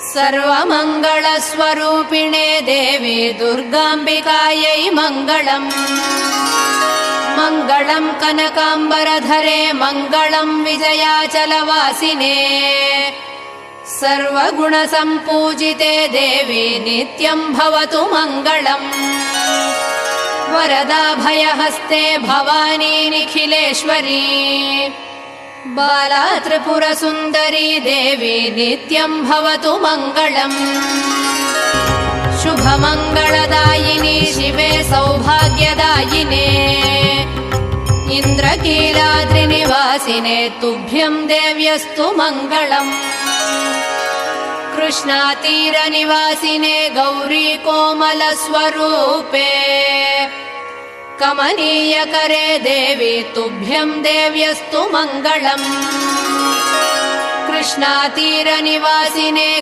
सर्वमङ्गलस्वरूपिणे देवी दुर्गाम्बिकायै मङ्गलम्। मङ्गलम् कनकाम्बरधरे मङ्गलम् विजयाचलवासिने। सर्वगुणसम्पूजिते देवी नित्यम् भवतु मङ्गलम्। वरदाभयहस्ते भवानी निखिलेश्वरी। बाला त्रिपुरसुन्दरी देवी नित्यम् भवतु मङ्गलम्। शुभमङ्गलदायिनी शिवे सौभाग्यदायिने। इन्द्रकीलाद्रिनिवासिने तुभ्यम् देव्यस्तु मङ्गलम्। कृष्णातीरनिवासिने गौरी कोमलस्वरूपे। कमनीयकरे देवी तुभ्यम् देव्यस्तु मङ्गलम्। कृष्णातीरनिवासिने